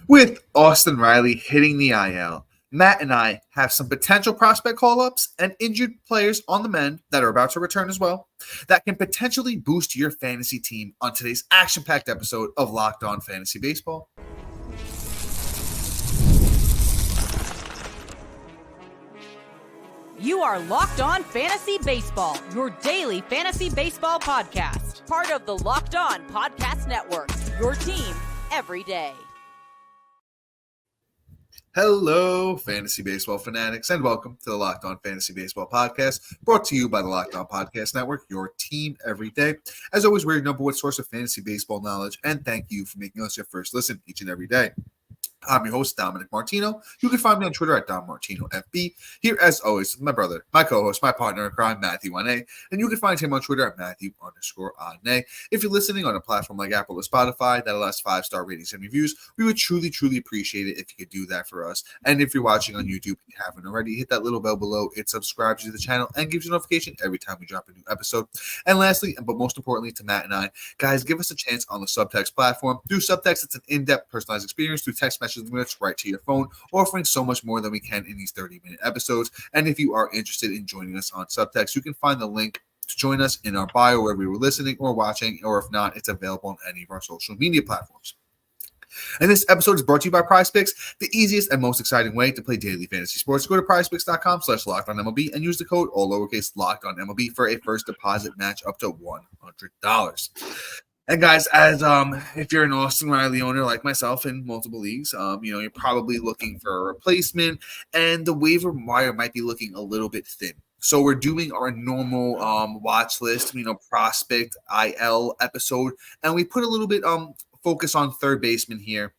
With Austin Riley hitting the IL, Matt and I have some potential prospect call-ups and injured players on the mend that are about to return as well that can potentially boost your fantasy team on today's action-packed episode of Locked On Fantasy Baseball. You are Locked On Fantasy Baseball, your daily fantasy baseball podcast. Part of the Locked On Podcast Network, your team every day. Hello, fantasy baseball fanatics, and welcome to the Locked On Fantasy Baseball podcast, brought to you by the Locked On Podcast Network, your team every day. As always, we're your number one source of fantasy baseball knowledge, and thank you for making us your first listen each and every day. I'm your host, Dominic Martino. You can find me on Twitter at DomMartinoFB. Here, as always, with my brother, my co-host, my partner in crime, Matthew Ane. And you can find him on Twitter at Matthew_Ane. If you're listening on a platform like Apple or Spotify that allows 5-star ratings and reviews, we would truly, truly appreciate it if you could do that for us. And if you're watching on YouTube and you haven't already, hit that little bell below. It subscribes to the channel and gives you a notification every time we drop a new episode. And lastly, but most importantly to Matt and I, guys, give us a chance on the Subtext platform. Through Subtext, it's an in-depth personalized experience through text messages minutes right to your phone, offering so much more than we can in these 30-minute episodes. And if you are interested in joining us on Subtext, you can find the link to join us in our bio wherever you were listening or watching, or if not, it's available on any of our social media platforms. And this episode is brought to you by PrizePicks, the easiest and most exciting way to play daily fantasy sports. Go to prizepicks.com/lockedonmlb and use the code all lowercase lockedonmlb for a first deposit match up to $100. And guys, as if you're an Austin Riley owner like myself in multiple leagues, you're probably looking for a replacement, and the waiver wire might be looking a little bit thin. So we're doing our normal watch list, prospect IL episode, and we put a little bit focus on third baseman here.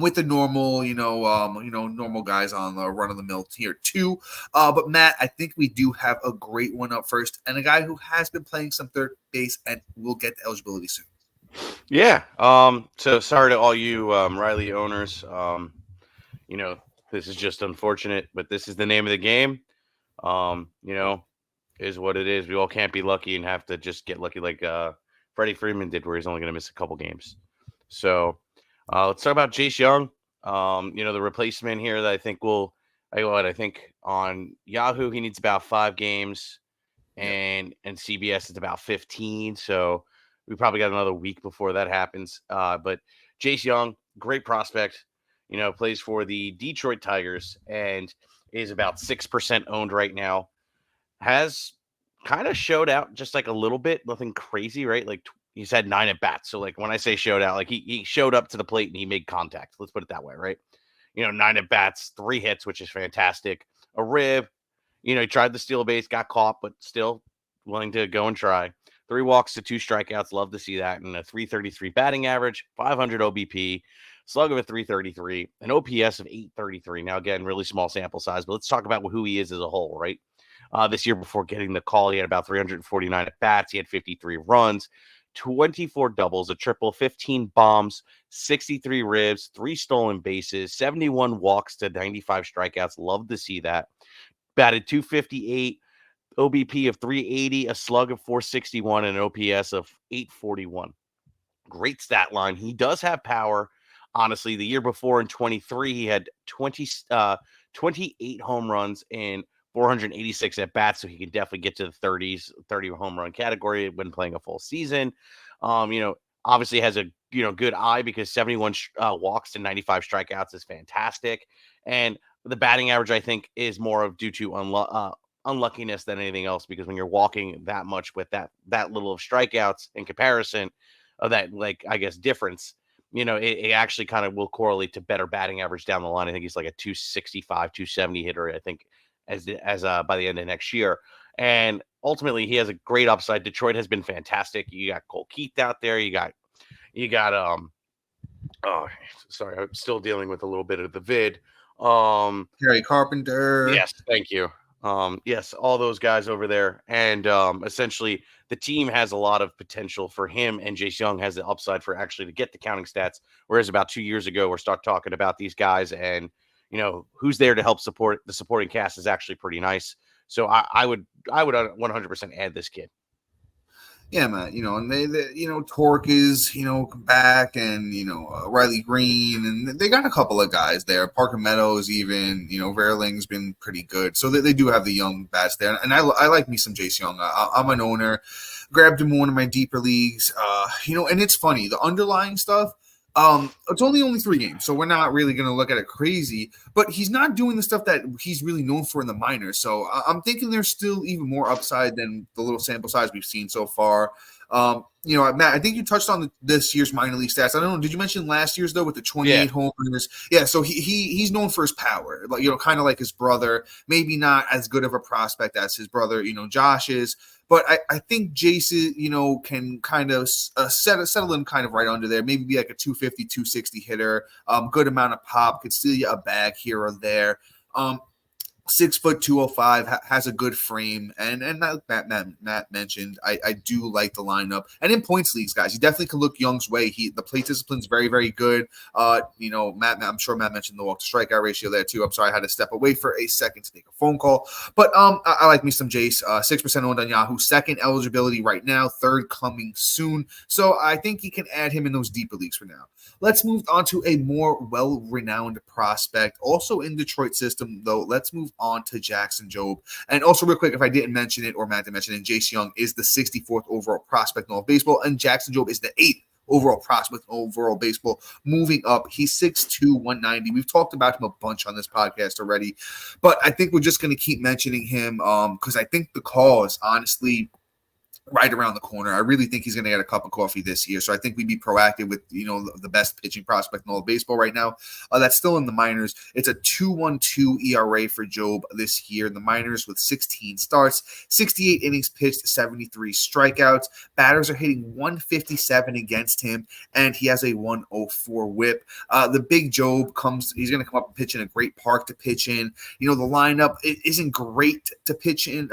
With the normal, normal guys on the run of the mill here too. But Matt, I think we do have a great one up first, and a guy who has been playing some third base and will get the eligibility soon. Yeah. So sorry to all you Riley owners. This is just unfortunate, but this is the name of the game. Is what it is. We all can't be lucky and have to just get lucky like Freddie Freeman did, where he's only going to miss a couple games. So. Let's talk about Jace Jung. The replacement here that I think I think on Yahoo he needs about 5 games, and CBS is about 15. So we probably got another week before that happens. But Jace Jung, great prospect. Plays for the Detroit Tigers and is about 6% owned right now. Has kind of showed out just like a little bit, nothing crazy, right? Like he's had 9 at bats. So like when I say showed out, like he showed up to the plate and he made contact. Let's put it that way, right? 9 at bats, 3 hits, which is fantastic. A rib, he tried to steal a base, got caught, but still willing to go and try. 3 walks to 2 strikeouts. Love to see that. And a 333 batting average, 500 OBP, slug of a 333, an OPS of 833. Now, again, really small sample size, but let's talk about who he is as a whole, right? This year before getting the call, he had about 349 at bats. He had 53 runs. 24 doubles, a triple, 15 bombs, 63 ribs, 3 stolen bases, 71 walks to 95 strikeouts. Love to see that. Batted 258, OBP of 380, a slug of 461, and an OPS of 841. Great stat line. He does have power. Honestly, the year before in 23, he had 28 home runs and 486 at bats, so he can definitely get to the 30 home run category when playing a full season. Obviously has a good eye because 71 walks and 95 strikeouts is fantastic. And the batting average, I think, is more of due to unluckiness than anything else, because when you're walking that much with that little of strikeouts in comparison of that, difference, it actually kind of will correlate to better batting average down the line. I think he's like a 265, 270 hitter, I think, as by the end of next year. And ultimately he has a great upside. Detroit has been fantastic. You got Cole Keith out there. You got sorry, I'm still dealing with a little bit of the vid. Harry Carpenter. Yes, thank you. Yes, all those guys over there. And essentially the team has a lot of potential for him, and Jace Jung has the upside for actually to get the counting stats. Whereas about 2 years ago, we're start talking about these guys and who's there to help support the supporting cast is actually pretty nice. So I would 100% add this kid. Yeah, man. And they Torque is, back, and Riley Green, and they got a couple of guys there. Parker Meadows, even, Verling's been pretty good. So they do have the young bats there, and I like me some Jace Jung. I'm an owner, grabbed him in one of my deeper leagues. And it's funny, the underlying stuff. It's only 3 games, so we're not really going to look at it crazy. But he's not doing the stuff that he's really known for in the minors. So I'm thinking there's still even more upside than the little sample size we've seen so far. Matt, I think you touched on this year's minor league stats. I don't know. Did you mention last year's though with the 28 homers? Yeah. So he's known for his power, kind of like his brother. Maybe not as good of a prospect as his brother, Josh is. But I think Jace, can kind of settle in kind of right under there. Maybe be like a 250, 260 hitter. Good amount of pop. Could steal you a bag here or there. 6 foot 205, has a good frame, and Matt mentioned, I do like the lineup. And in points leagues, guys, he definitely can look Young's way. The plate discipline's very, very good. Matt, I'm sure Matt mentioned the walk to strikeout ratio there too. I'm sorry I had to step away for a second to take a phone call, but I like me some Jace. 6% owned on Yahoo. Second eligibility right now. Third coming soon. So I think you can add him in those deeper leagues for now. Let's move on to a more well-renowned prospect, also in Detroit system though. Let's move on to Jackson Jobe. And also real quick, if I didn't mention it or Matt didn't mention it, Jace Jung is the 64th overall prospect in all of baseball, and Jackson Jobe is the 8th overall prospect in overall baseball, moving up. He's 6'2", 190. We've talked about him a bunch on this podcast already, but I think we're just going to keep mentioning him because I think the call is honestly right around the corner. I really think he's going to get a cup of coffee this year. So I think we'd be proactive with, the best pitching prospect in all of baseball right now. That's still in the minors. It's a 2.12 ERA for Jobe this year in the minors with 16 starts, 68 innings pitched, 73 strikeouts. Batters are hitting 157 against him, and he has a 104 whip. The big Jobe he's going to come up and pitch in a great park to pitch in. The lineup isn't great to pitch in,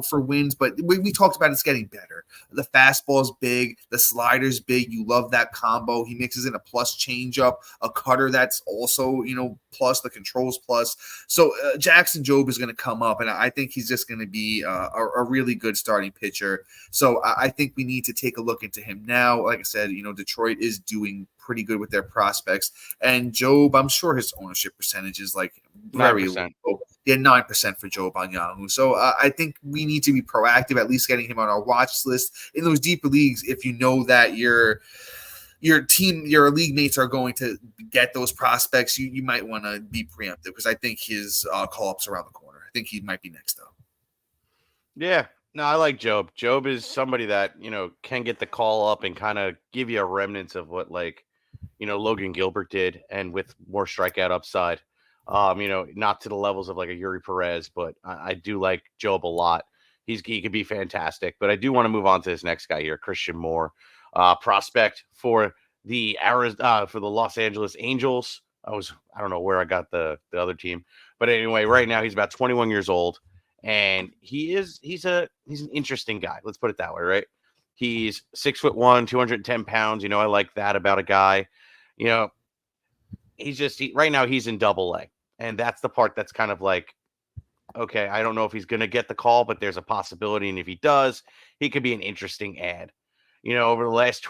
for wins, but we talked about it's getting better. The fastball's big, the slider's big. You love that combo. He mixes in a plus changeup, a cutter that's also, plus, the controls plus. So Jackson Jobe is going to come up, and I think he's just going to be a really good starting pitcher. So I think we need to take a look into him now. Like I said, Detroit is doing pretty good with their prospects, and Jobe, I'm sure his ownership percentage is like very 9%. low. Yeah, 9% for Jobe on Yahoo. So I think we need to be proactive, at least getting him on our watch list in those deeper leagues. If you know that your team, your league mates are going to get those prospects, you might want to be preemptive, because I think his call-up's around the corner. I think he might be next, though. Yeah. No, I like Jobe. Jobe is somebody that, can get the call up and kind of give you a remnants of what, Logan Gilbert did, and with more strikeout upside. Not to the levels of like a Yuri Perez, but I do like Jobe a lot. He could be fantastic. But I do want to move on to this next guy here, Christian Moore, prospect for the Los Angeles Angels. I don't know where I got the other team, but anyway, right now he's about 21 years old, and he's an interesting guy. Let's put it that way, right? He's 6'1", 210 pounds. I like that about a guy. Right now he's in Double-A. And that's the part that's kind of like, okay, I don't know if he's going to get the call, but there's a possibility. And if he does, he could be an interesting ad. Over the last,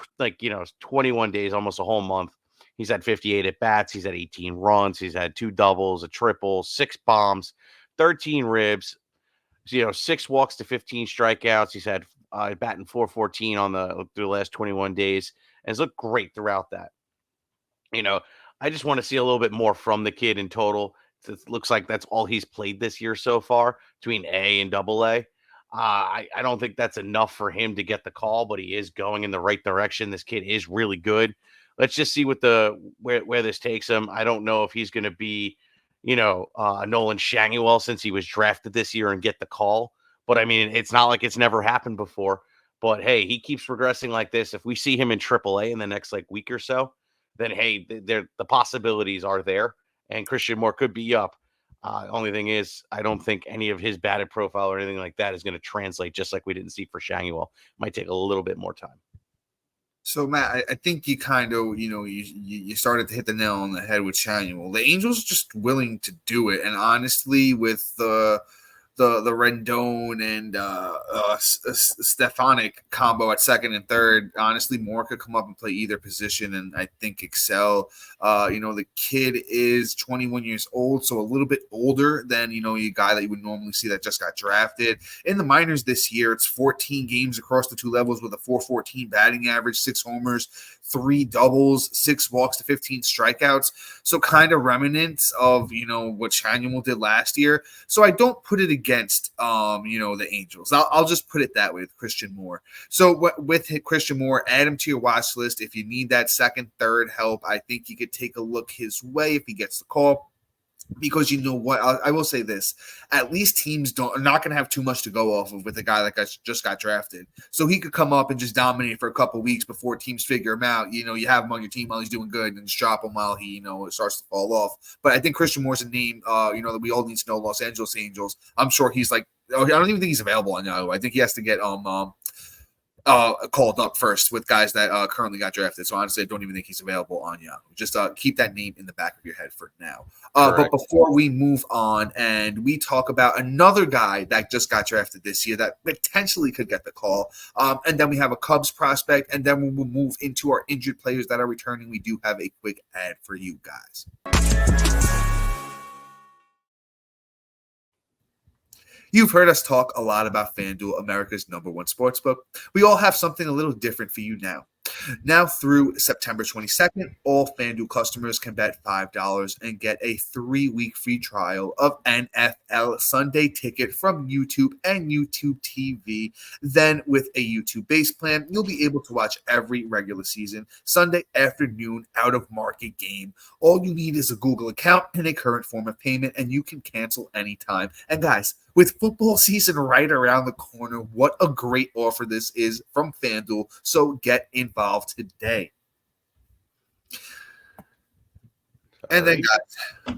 21 days, almost a whole month, he's had 58 at bats. He's had 18 runs. He's had 2 doubles, a triple, 6 bombs, 13 ribs, 6 walks to 15 strikeouts. He's had batting .414 through the last 21 days. And it's looked great throughout that. I just want to see a little bit more from the kid in total. It looks like that's all he's played this year so far between A and Double-A. I don't think that's enough for him to get the call, but he is going in the right direction. This kid is really good. Let's just see where this takes him. I don't know if he's going to be, Nolan Shanguel since he was drafted this year and get the call. But I mean, it's not like it's never happened before. But hey, he keeps progressing like this. If we see him in Triple-A in the next week or so, then hey, the possibilities are there, and Christian Moore could be up. Only thing is, I don't think any of his batted profile or anything like that is going to translate, just like we didn't see for Shanguel. Might take a little bit more time. So, Matt, I think you kind of, you started to hit the nail on the head with Shanguel. The Angels are just willing to do it, and honestly, with the the Rendon and Stefanik combo at second and third. Honestly, Moore could come up and play either position, and I think excel. The kid is 21 years old, so a little bit older than a guy that you would normally see that just got drafted in the minors this year. It's 14 games across the two levels with a 4.14 batting average, 6 homers, 3 doubles, 6 walks to 15 strikeouts. So kind of remnants of what Shanuel did last year. So I don't put it against the Angels. I'll just put it that way with Christian Moore. So with Christian Moore, add him to your watch list. If you need that second, third help, I think you could take a look his way if he gets the call. Because you know what, I will say this: at least teams are not going to have too much to go off of with a guy that just got drafted. So he could come up and just dominate for a couple of weeks before teams figure him out. You have him on your team while he's doing good, and just drop him while he starts to fall off. But I think Christian Moore's a name that we all need to know. Los Angeles Angels. I'm sure he's I don't even think he's available on Yahoo. I think he has to get called up first with guys that currently got drafted. So honestly, I don't even think he's available on Yahoo. Just keep that name in the back of your head for now. But before we move on and we talk about another guy that just got drafted this year that potentially could get the call, and then we have a Cubs prospect, and then we will move into our injured players that are returning. We do have a quick ad for you guys. You've heard us talk a lot about FanDuel, America's #1 sportsbook. We all have something a little different for you now. Now through September 22nd, all FanDuel customers can bet $5 and get a 3-week free trial of NFL Sunday Ticket from YouTube and YouTube TV. Then with a YouTube base plan, you'll be able to watch every regular season Sunday afternoon out-of-market game. All you need is a Google account and a current form of payment, and you can cancel anytime. And guys, with football season right around the corner, what a great offer this is from FanDuel. So get involved today. And then, guys,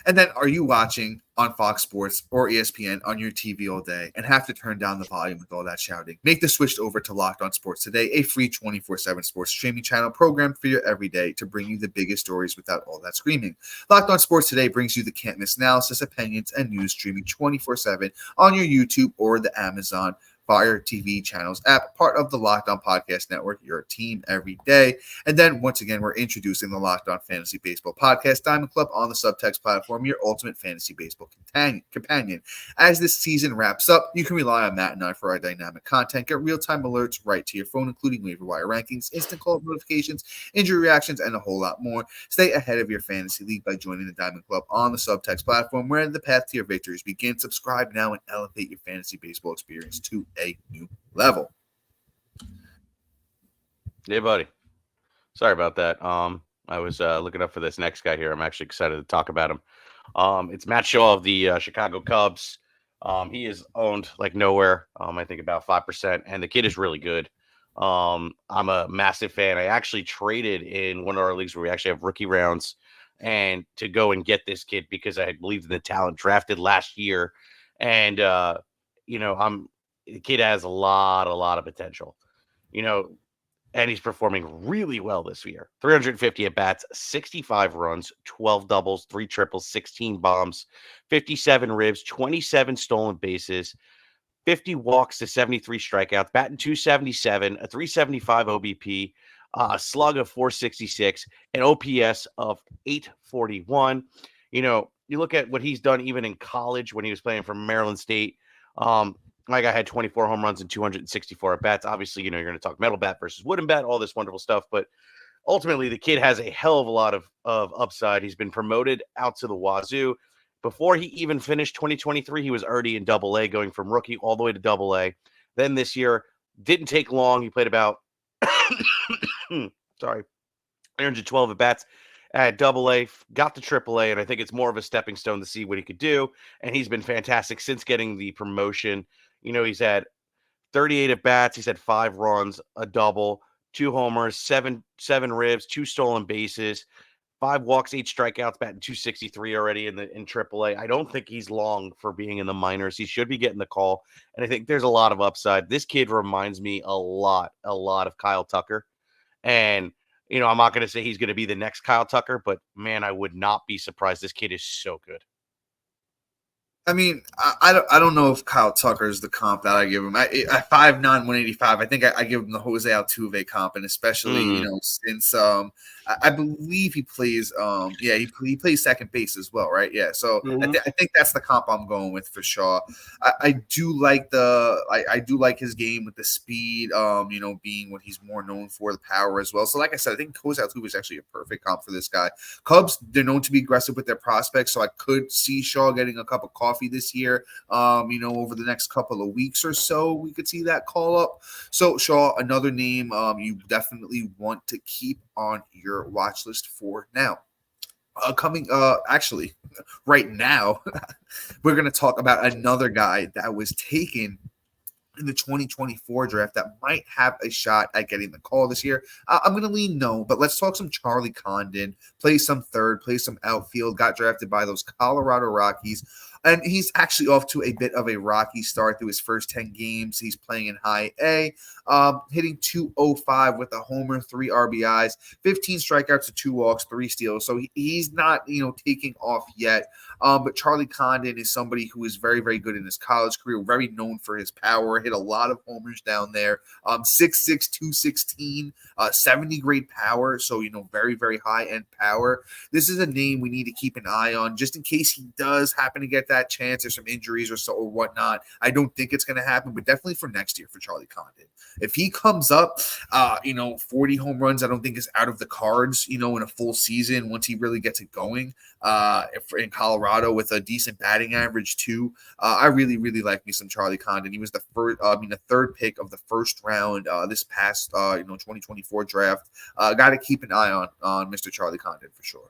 and then are you watching on Fox Sports or ESPN on your TV all day and have to turn down the volume with all that shouting? Make the switch over to Locked On Sports Today, a free 24/7 sports streaming channel programmed for your everyday to bring you the biggest stories without all that screaming. Locked On Sports Today brings you the can't-miss analysis, opinions, and news streaming 24/7 on your YouTube or the Amazon Fire TV channels app, part of the Locked On Podcast Network, your team every day. And then once again, we're introducing the Locked On Fantasy Baseball Podcast Diamond Club on the Subtext platform, your ultimate fantasy baseball companion. As this season wraps up, you can rely on Matt and I for our dynamic content. Get real-time alerts right to your phone, including waiver wire rankings, instant call notifications, injury reactions, and a whole lot more. Stay ahead of your fantasy league by joining the Diamond Club on the Subtext platform, where the path to your victories begins. Subscribe now and elevate your fantasy baseball experience to a new level. Yeah, buddy. Sorry about that. I was looking up for this next guy here. I'm actually excited to talk about him. It's Matt Shaw of the Chicago Cubs. He is owned like nowhere. I think about 5%, and the kid is really good. I'm a massive fan. I actually traded in one of our leagues where we actually have rookie rounds, and to go and get this kid because I believed in the talent drafted last year, and the kid has a lot of potential, and he's performing really well this year. 350 at bats, 65 runs, 12 doubles, 3 triples, 16 bombs, 57 ribs, 27 stolen bases, 50 walks to 73 strikeouts, batting .277, a .375 OBP, a slug of .466, an OPS of .841. You look at what he's done even in college when he was playing for Maryland State. My guy had 24 home runs and 264 at bats. Obviously, you're going to talk metal bat versus wooden bat, all this wonderful stuff. But ultimately, the kid has a hell of a lot of upside. He's been promoted out to the wazoo. Before he even finished 2023, he was already in Double-A, going from rookie all the way to Double-A. Then this year, didn't take long. He played about 312 at bats at Double-A, got to Triple-A, and I think it's more of a stepping stone to see what he could do. And he's been fantastic since getting the promotion. He's had 38 at bats. He's had 5 runs, a double, 2 homers, 7 ribs, 2 stolen bases, 5 walks, 8 strikeouts, batting .263 already in AAA. I don't think he's long for being in the minors. He should be getting the call, and I think there's a lot of upside. This kid reminds me a lot of Kyle Tucker, and I'm not going to say he's going to be the next Kyle Tucker, but man, I would not be surprised. This kid is so good. I mean, I don't know if Kyle Tucker is the comp that I give him. At 5'9", 185, I think I give him the Jose Altuve comp, and especially since I believe he plays he plays second base as well, right? Yeah, so I think that's the comp I'm going with for Shaw. I do like I do like his game with the speed, being what he's more known for, the power as well. So like I said, I think Jose Altuve is actually a perfect comp for this guy. Cubs, they're known to be aggressive with their prospects, so I could see Shaw getting a cup of coffee this year. Over the next couple of weeks or so, we could see that call up. So Shaw, another name you definitely want to keep on your watch list for now. Actually, right now, we're going to talk about another guy that was taken in the 2024 draft that might have a shot at getting the call this year. I'm going to lean no, but let's talk some Charlie Condon. Play some third, play some outfield, got drafted by those Colorado Rockies. And he's actually off to a bit of a rocky start through his first 10 games. He's playing in high A, hitting .205 with a homer, 3 RBIs, 15 strikeouts to 2 walks, 3 steals. So he's not, taking off yet. But Charlie Condon is somebody who is very, very good in his college career, very known for his power, hit a lot of homers down there. 6'6", 216, 70 grade power. So, very, very high-end power. This is a name we need to keep an eye on just in case he does happen to get that chance. There's some injuries or whatnot. I don't think it's going to happen, but definitely for next year for Charlie Condon. If he comes up, 40 home runs, I don't think is out of the cards, in a full season once he really gets it going in Colorado with a decent batting average too. I really, really like me some Charlie Condon. He was the third pick of the first round this past 2024 draft. Got to keep an eye on Mr. Charlie Condon for sure.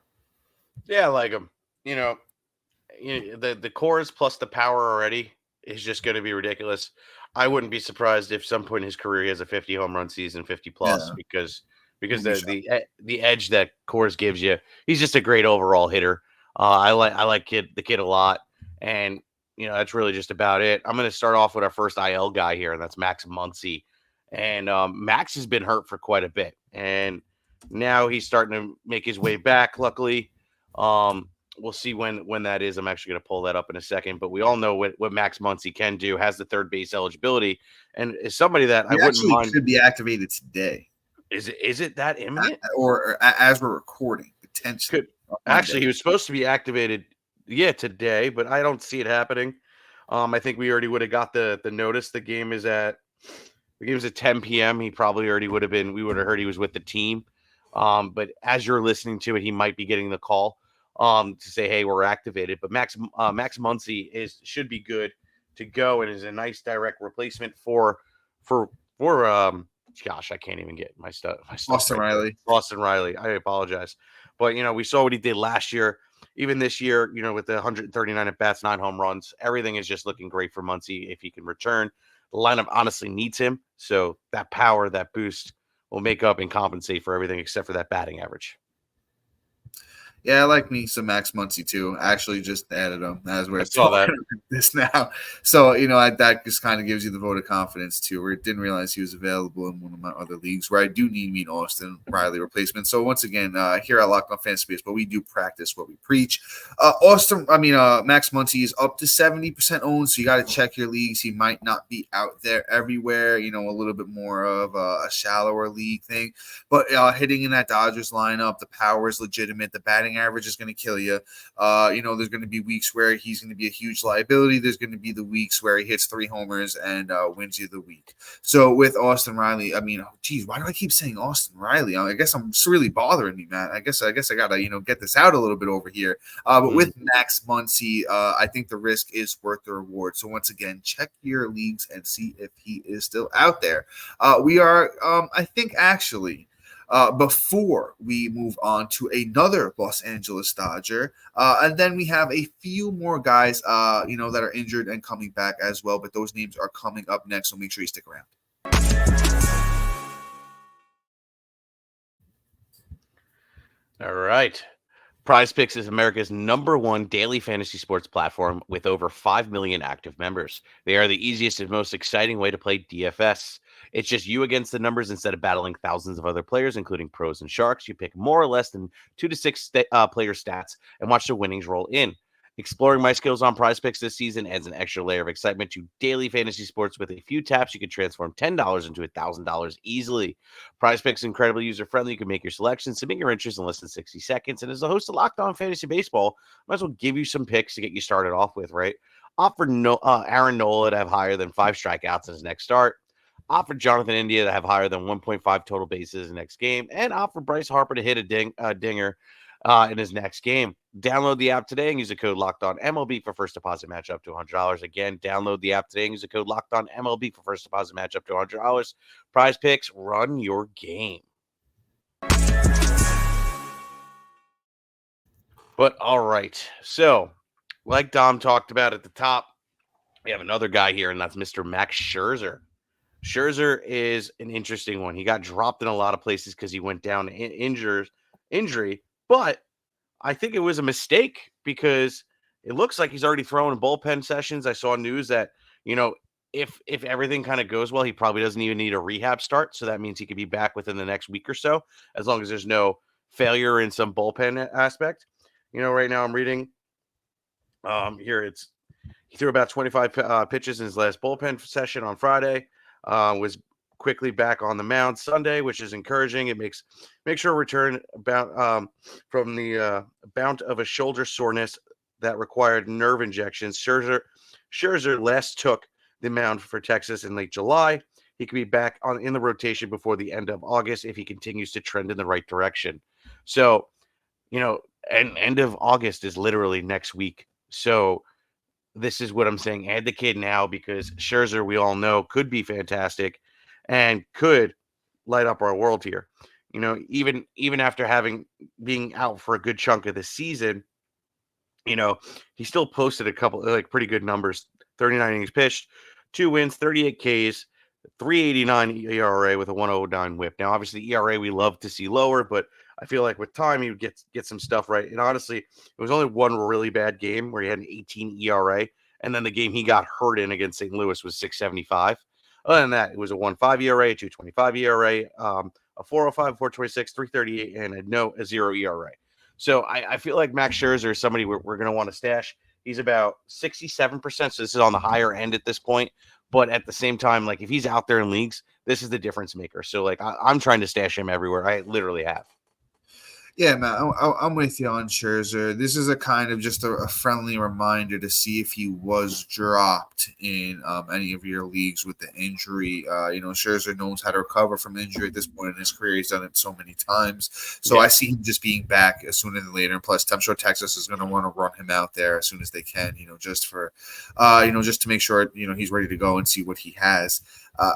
Yeah, I like him. The cores plus the power already is just going to be ridiculous. I wouldn't be surprised if some point in his career he has a 50 home run season, 50 plus, because the edge that cores gives you. He's just a great overall hitter. I like the kid a lot, and that's really just about it. I'm going to start off with our first IL guy here, and that's Max Muncy. And Max has been hurt for quite a bit, and now he's starting to make his way back. Luckily, we'll see when that is. I'm actually going to pull that up in a second, but we all know what Max Muncy can do. Has the third base eligibility, and is somebody that I wouldn't mind. Could be activated today. Is it that imminent? Or as we're recording, potentially. Actually, he was supposed to be activated, today, but I don't see it happening. I think we already would have got the notice. The game is at 10 p.m. He probably already would have been. We would have heard he was with the team. But as you're listening to it, he might be getting the call to say, hey, we're activated. But Max Muncy should be good to go and is a nice direct replacement for gosh, I can't even get my stuff. Austin Riley. Austin Riley. I apologize. But we saw what he did last year. Even this year, with the 139 at bats, 9 home runs, everything is just looking great for Muncy if he can return. The lineup honestly needs him. So that power, that boost will make up and compensate for everything except for that batting average. Yeah, I like me some Max Muncy too. I actually just added him as we're talking this now. So, that just kind of gives you the vote of confidence too. Where I didn't realize he was available in one of my other leagues where I do need me an Austin Riley replacement. So once again, here at Locked On Fantasy Baseball, we do practice what we preach. Max Muncy is up to 70% owned, so you got to check your leagues. He might not be out there everywhere. A little bit more of a shallower league thing, but hitting in that Dodgers lineup, the power is legitimate. The batting average is going to kill you. There's going to be weeks where he's going to be a huge liability. There's going to be the weeks where he hits 3 homers and wins you the week. So with Austin Riley, why do I keep saying Austin Riley? I guess it's really bothering me, man. I guess I got to, get this out a little bit over here. But with Max Muncy, I think the risk is worth the reward. So once again, check your leagues and see if he is still out there. We are, I think actually, before we move on to another Los Angeles Dodger. And then we have a few more guys, that are injured and coming back as well. But those names are coming up next, so make sure you stick around. All right. PrizePicks is America's #1 daily fantasy sports platform with over 5 million active members. They are the easiest and most exciting way to play DFS. It's just you against the numbers instead of battling thousands of other players, including pros and sharks. You pick more or less than 2 to 6 player stats and watch the winnings roll in. Exploring my skills on PrizePicks this season adds an extra layer of excitement to daily fantasy sports. With a few taps, you can transform $10 into $1,000 easily. PrizePicks is incredibly user-friendly. You can make your selections, submit your interest in less than 60 seconds. And as the host of Locked On Fantasy Baseball, I might as well give you some picks to get you started off with, right? Opt for Aaron Nola to have higher than 5 strikeouts in his next start. Opt for Jonathan India to have higher than 1.5 total bases in the next game. And opt for Bryce Harper to hit a dinger in his next game. Download the app today and use the code LOCKEDONMLB for first deposit match up to $100. Again, download the app today and use the code LOCKEDONMLB for first deposit match up to $100. PrizePicks, run your game. But all right, so like Dom talked about at the top, we have another guy here, and that's Mr. Max Scherzer. Scherzer is an interesting one. He got dropped in a lot of places because he went down to injury, but I think it was a mistake because it looks like he's already throwing bullpen sessions. I saw news that, if everything kind of goes well, he probably doesn't even need a rehab start. So that means he could be back within the next week or so, as long as there's no failure in some bullpen aspect. Right now I'm reading here he threw about 25 pitches in his last bullpen session on Friday, was quickly back on the mound Sunday, which is encouraging. It makes sure return about from the bout of a shoulder soreness that required nerve injections. Scherzer last took the mound for Texas in late July. He could be back in the rotation before the end of August if he continues to trend in the right direction. So, and end of August is literally next week. So this is what I'm saying. Add the kid now because Scherzer, we all know, could be fantastic and could light up our world here. Even after being out for a good chunk of the season, he still posted a couple pretty good numbers. 39 innings pitched, 2 wins, 38 Ks, 3.89 ERA with a 1.09 WHIP. Now, obviously, ERA we love to see lower, but I feel like with time he would get some stuff right. And honestly, it was only one really bad game where he had an 18 ERA, and then the game he got hurt in against St. Louis was 6.75. Other than that, it was a 1.5 ERA, 2.25 ERA, a 4.05, 4.26, 3.38, and a 0 ERA. So I feel like Max Scherzer is somebody we're going to want to stash. He's about 67%, so this is on the higher end at this point. But at the same time, if he's out there in leagues, this is the difference maker. So, I'm trying to stash him everywhere. I literally have. Yeah, man, I'm with you on Scherzer. This is a kind of just a friendly reminder to see if he was dropped in any of your leagues with the injury. Scherzer knows how to recover from injury at this point in his career. He's done it so many times. So I see him just being back sooner than later. And plus, I'm sure Texas is going to want to run him out there as soon as they can, just to make sure, he's ready to go and see what he has.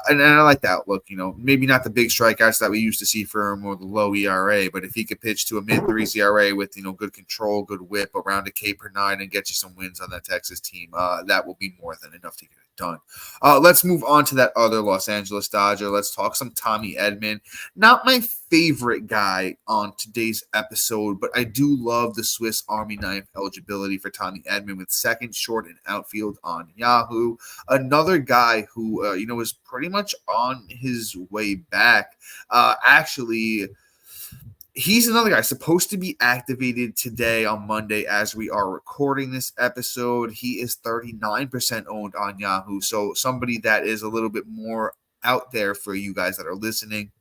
And I like that outlook. Maybe not the big strikeouts that we used to see for him or the low ERA, but if he could pitch to a mid-3s ERA with, good control, good whip, around a K per 9 and get you some wins on that Texas team, that will be more than enough to get it done. Let's move on to that other Los Angeles Dodger. Let's talk some Tommy Edman. Not my favorite guy on today's episode, but I do love the Swiss Army knife eligibility for Tommy Edman with second, short, and outfield on Yahoo. Another guy who, is pretty much on his way back. Actually, he's another guy supposed to be activated today on Monday as we are recording this episode. He is 39% owned on Yahoo, so somebody that is a little bit more out there for you guys that are listening.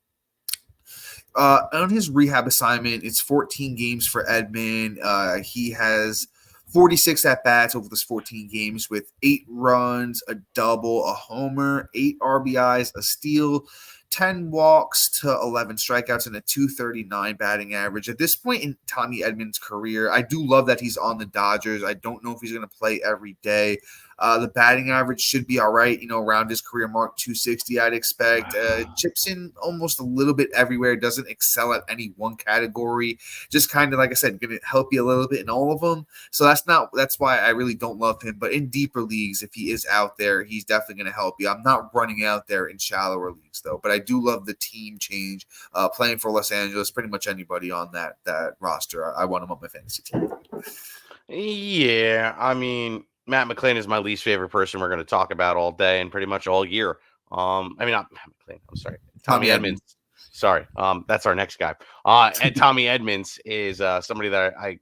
On his rehab assignment, it's 14 games for Edman. He has 46 at-bats over those 14 games with 8 runs, a double, a homer, 8 RBIs, a steal, 10 walks to 11 strikeouts, and a 239 batting average. At this point in Tommy Edman's career, I do love that he's on the Dodgers. I don't know if he's going to play every day. The batting average should be all right, around his career mark, 260, I'd expect. Chips in almost a little bit everywhere. Doesn't excel at any one category. Just kind of, like I said, going to help you a little bit in all of them. So that's why I really don't love him. But in deeper leagues, if he is out there, he's definitely going to help you. I'm not running out there in shallower leagues, though. But I do love the team change. Playing for Los Angeles, pretty much anybody on that roster, I want him on my fantasy team. Yeah, I mean, Matt McLain is my least favorite person we're going to talk about all day and pretty much all year I mean, not McLain. I'm sorry, Tommy Tommy Edmonds. Sorry, that's our next guy. And Tommy Edmonds is somebody that I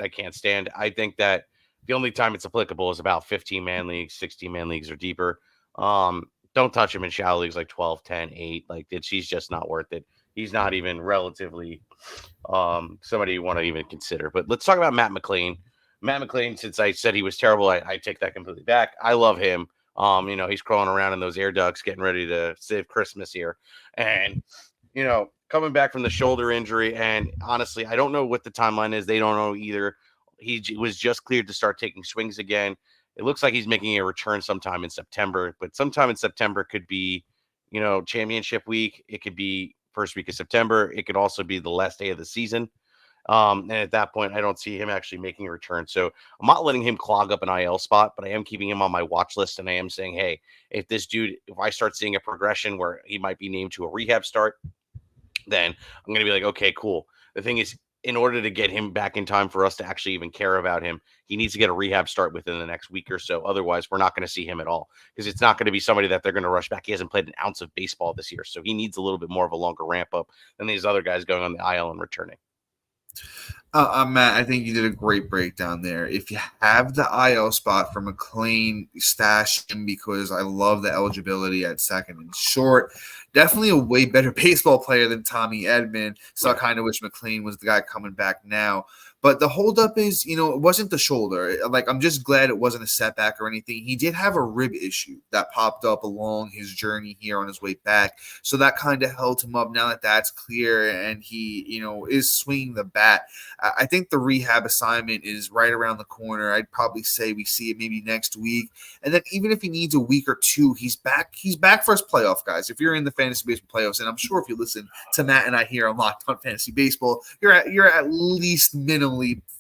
can't stand. I think that the only time it's applicable is about 15-man leagues, 16-man leagues or deeper. Don't touch him in shallow leagues like 12, 10, 8. Like she's just not worth it. He's not even relatively somebody you want to even consider. But let's talk about Matt McLain. Matt McLain, since I said he was terrible, I take that completely back. I love him. He's crawling around in those air ducts, getting ready to save Christmas here. And, coming back from the shoulder injury. And honestly, I don't know what the timeline is. They don't know either. He was just cleared to start taking swings again. It looks like he's making a return sometime in September, but sometime in September could be, championship week. It could be first week of September. It could also be the last day of the season. And at that point, I don't see him actually making a return. So I'm not letting him clog up an IL spot, but I am keeping him on my watch list. And I am saying, hey, if I start seeing a progression where he might be named to a rehab start, then I'm going to be like, okay, cool. The thing is, in order to get him back in time for us to actually even care about him, he needs to get a rehab start within the next week or so. Otherwise, we're not going to see him at all because it's not going to be somebody that they're going to rush back. He hasn't played an ounce of baseball this year, so he needs a little bit more of a longer ramp up than these other guys going on the IL and returning. Matt, I think you did a great breakdown there. If you have the IL spot for McLain, stash him because I love the eligibility at second and short. Definitely a way better baseball player than Tommy Edman. So I kind of wish McLain was the guy coming back now. But the holdup is, it wasn't the shoulder. Like, I'm just glad it wasn't a setback or anything. He did have a rib issue that popped up along his journey here on his way back. So that kind of held him up. Now that that's clear and he, is swinging the bat, I think the rehab assignment is right around the corner. I'd probably say we see it maybe next week. And then even if he needs a week or two, he's back for his playoff, guys. If you're in the fantasy baseball playoffs, and I'm sure if you listen to Matt and I here on Locked On Fantasy Baseball, you're at least minimally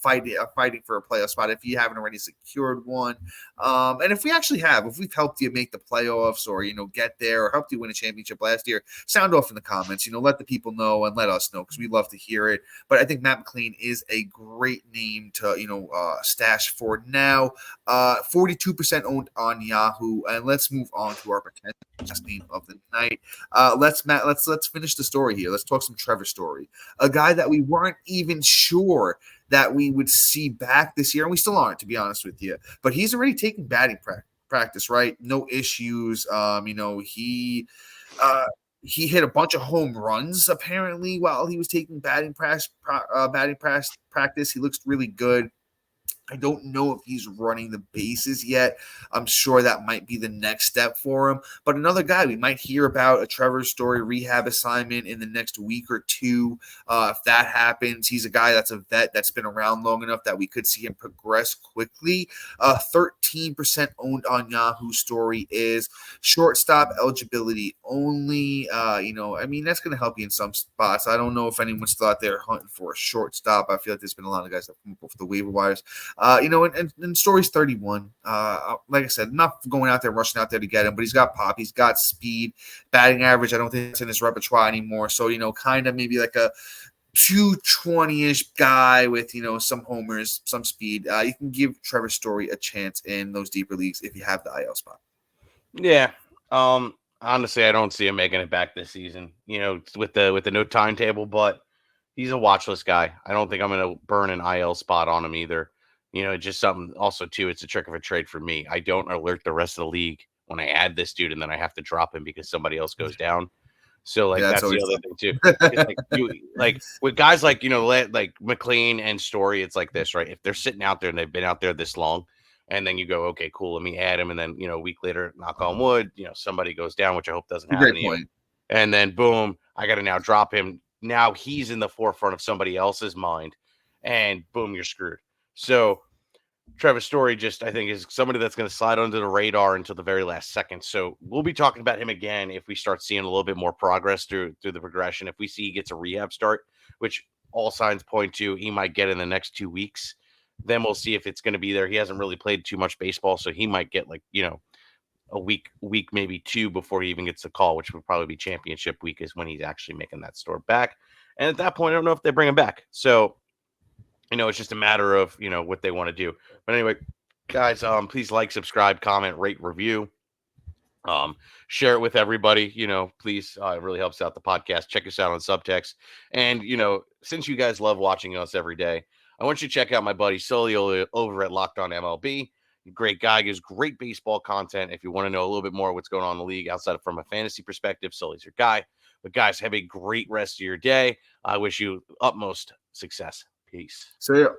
fighting for a playoff spot if you haven't already secured one. And if we've helped you make the playoffs or, get there or helped you win a championship last year, sound off in the comments, let the people know and let us know because we love to hear it. But I think Matt McLain is a great name to, stash for now. 42% owned on Yahoo. And let's move on to our potential last name of the night. Let's finish the story here. Let's talk some Trevor Story, a guy that we weren't even sure that we would see back this year, and we still aren't, to be honest with you. But he's already taking batting practice, right? No issues. He hit a bunch of home runs apparently while he was taking batting practice. He looks really good. I don't know if he's running the bases yet. I'm sure that might be the next step for him. But another guy, we might hear about a Trevor Story rehab assignment in the next week or two. If that happens, he's a guy that's a vet that's been around long enough that we could see him progress quickly. 13% owned on Yahoo. Story is shortstop eligibility only. That's going to help you in some spots. I don't know if anyone's thought they're hunting for a shortstop. I feel like there's been a lot of guys that come up off the waiver wires. And Story's 31. Like I said, not going out there, rushing out there to get him, but he's got pop, he's got speed, batting average. I don't think it's in his repertoire anymore. So, kind of maybe like a 220-ish guy with, some homers, some speed. You can give Trevor Story a chance in those deeper leagues if you have the IL spot. Yeah. Honestly, I don't see him making it back this season, with the no timetable, but he's a watch list guy. I don't think I'm going to burn an IL spot on him either. Just something also too, it's a trick of a trade for me. I don't alert the rest of the league when I add this dude and then I have to drop him because somebody else goes down. So that's the other thing too. Like with guys like, like McLain and Story, it's like this, right? If they're sitting out there and they've been out there this long and then you go, okay, cool, let me add him. And then, a week later, knock on wood, somebody goes down, which I hope doesn't happen. Great point. And then boom, I got to now drop him. Now he's in the forefront of somebody else's mind and boom, you're screwed. So Trevor Story I think is somebody that's going to slide under the radar until the very last second. So we'll be talking about him again if we start seeing a little bit more progress through the progression. If we see he gets a rehab start, which all signs point to he might get in the next 2 weeks, then we'll see if it's going to be there. He hasn't really played too much baseball, so he might get a week, maybe two before he even gets the call, which would probably be championship week is when he's actually making that start back. And at that point, I don't know if they bring him back. So, it's just a matter of, what they want to do. But anyway, guys, please like, subscribe, comment, rate, review. Share it with everybody, please. It really helps out the podcast. Check us out on Subtext. And, since you guys love watching us every day, I want you to check out my buddy Sully over at Locked On MLB. Great guy, gives great baseball content. If you want to know a little bit more what's going on in the league outside of from a fantasy perspective, Sully's your guy. But guys, have a great rest of your day. I wish you utmost success. Peace. See ya.